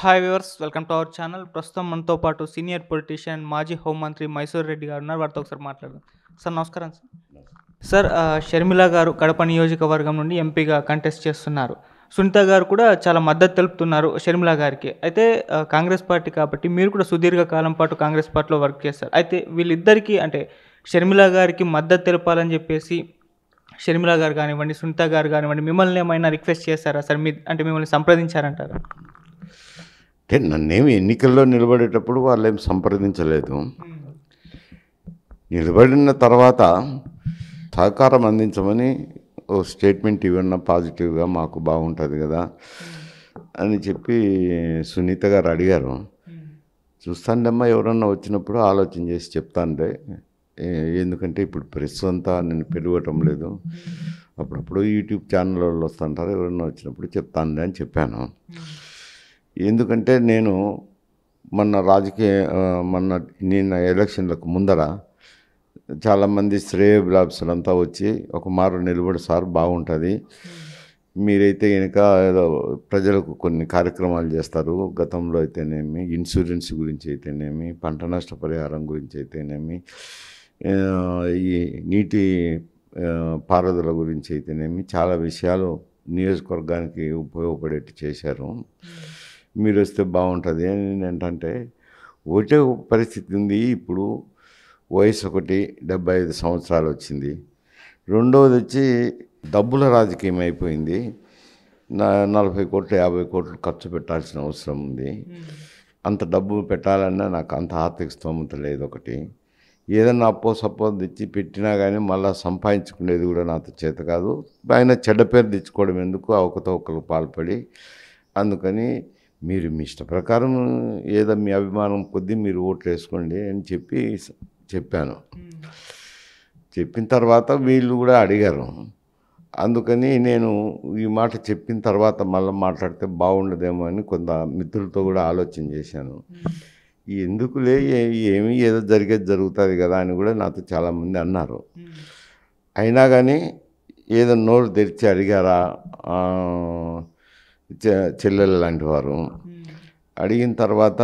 Hi viewers, welcome to our channel. ప్రస్తుతం మనతో పాటు సీనియర్ పొలిటీషియన్ మాజీ హోంమంత్రి మైసూర్ రెడ్డి గారు ఉన్నారు. వారితో ఒకసారి మాట్లాడదాం. సార్ నమస్కారం. సార్ షర్మిల గారు కడప నియోజకవర్గం నుండి ఎంపీగా కంటెస్ట్ చేస్తున్నారు. సునీత గారు కూడా చాలా మద్దతు తెలుపుతున్నారు షర్మిల గారికి. అయితే కాంగ్రెస్ పార్టీ కాబట్టి మీరు కూడా సుదీర్ఘ కాలం పాటు కాంగ్రెస్ పార్టీలో వర్క్ చేస్తారు. అయితే వీళ్ళిద్దరికీ అంటే షర్మిల గారికి మద్దతు తెలపాలని చెప్పేసి షర్మిల గారు కానివ్వండి, సునీత గారు కానివ్వండి, మిమ్మల్ని ఏమైనా రిక్వెస్ట్ చేశారా సార్? అంటే మిమ్మల్ని సంప్రదించారంటారా? అంటే నన్నేమి ఎన్నికల్లో నిలబడేటప్పుడు వాళ్ళేం సంప్రదించలేదు. నిలబడిన తర్వాత సహకారం అందించమని ఓ స్టేట్మెంట్ ఇవ్వన్నా పాజిటివ్గా మాకు బాగుంటుంది కదా అని చెప్పి సునీత గారు అడిగారు. చూస్తాండమ్మా, ఎవరన్నా వచ్చినప్పుడు ఆలోచన చేసి చెప్తాండే, ఎందుకంటే ఇప్పుడు ప్రెస్ అంతా నేను పెరగటం లేదు, అప్పుడప్పుడు యూట్యూబ్ ఛానల్ వాళ్ళు వస్తుంటారు, ఎవరన్నా వచ్చినప్పుడు చెప్తాండే అని చెప్పాను. ఎందుకంటే నేను నిన్న ఎలక్షన్లకు ముందర చాలామంది శ్రేయోభిలాషులంతా వచ్చి ఒక మారు నిలబడి సార్ బాగుంటుంది, మీరైతే కనుక ఏదో ప్రజలకు కొన్ని కార్యక్రమాలు చేస్తారు, గతంలో అయితేనేమి ఇన్సూరెన్స్ గురించి అయితేనేమి, పంట నష్ట పరిహారం గురించి అయితేనేమి, ఈ నీటి పారుదల గురించి అయితేనేమి చాలా విషయాలు నియోజకవర్గానికి ఉపయోగపడేట్టు చేశారు, మీరు వస్తే బాగుంటుంది అని. ఏంటంటే ఒకటే పరిస్థితి ఉంది, ఇప్పుడు వయసు 75 సంవత్సరాలు వచ్చింది, రెండవది వచ్చి డబ్బుల రాజకీయం అయిపోయింది, 40 కోట్లు 50 కోట్లు ఖర్చు పెట్టాల్సిన అవసరం ఉంది, అంత డబ్బు పెట్టాలన్నా నాకు అంత ఆర్థిక స్తోమత లేదు. ఒకటి ఏదన్నా అప్పో సప్పో తెచ్చి పెట్టినా కానీ మళ్ళీ సంపాదించుకునేది కూడా నాతో చేత కాదు, ఆయన చెడ్డ పేరు తెచ్చుకోవడం ఎందుకు, అవకతవకలకు పాల్పడి. అందుకని మీరు మీ ఇష్ట ప్రకారం ఏదో మీ అభిమానం కొద్దీ మీరు ఓట్లు వేసుకోండి అని చెప్పాను. చెప్పిన తర్వాత వీళ్ళు కూడా అడిగారు. అందుకని నేను ఈ మాట చెప్పిన తర్వాత మళ్ళీ మాట్లాడితే బాగుండదేమో అని కొంత మిత్రులతో కూడా ఆలోచన చేశాను. ఎందుకులే, ఏదో జరిగేది జరుగుతుంది కదా అని కూడా నాతో చాలామంది అన్నారు. అయినా కానీ ఏదో నోరు తెరిచి అడిగారా చెల్లెలు లాంటి వారు. అడిగిన తర్వాత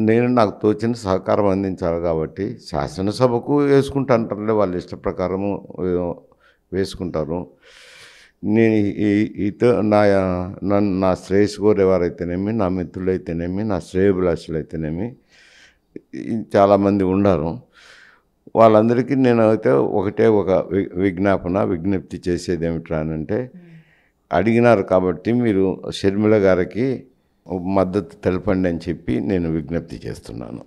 నేను నాకు తోచిన సహకారం అందించాలి కాబట్టి శాసనసభకు వేసుకుంటాంటారులే, వాళ్ళ ఇష్ట ప్రకారము వేసుకుంటారు. నేను నా శ్రేయస్ కోరేవారైతేనేమి, నా మిత్రులైతేనేమి, నా శ్రేయోభిలాషులు అయితేనేమి చాలామంది ఉన్నారు. వాళ్ళందరికీ నేను అయితే ఒక విజ్ఞప్తి చేసేది ఏమిట్రా అంటే, అడిగినారు కాబట్టి మీరు షర్మిల గారికి మద్దతు తెలపండి అని చెప్పి నేను విజ్ఞప్తి చేస్తున్నాను.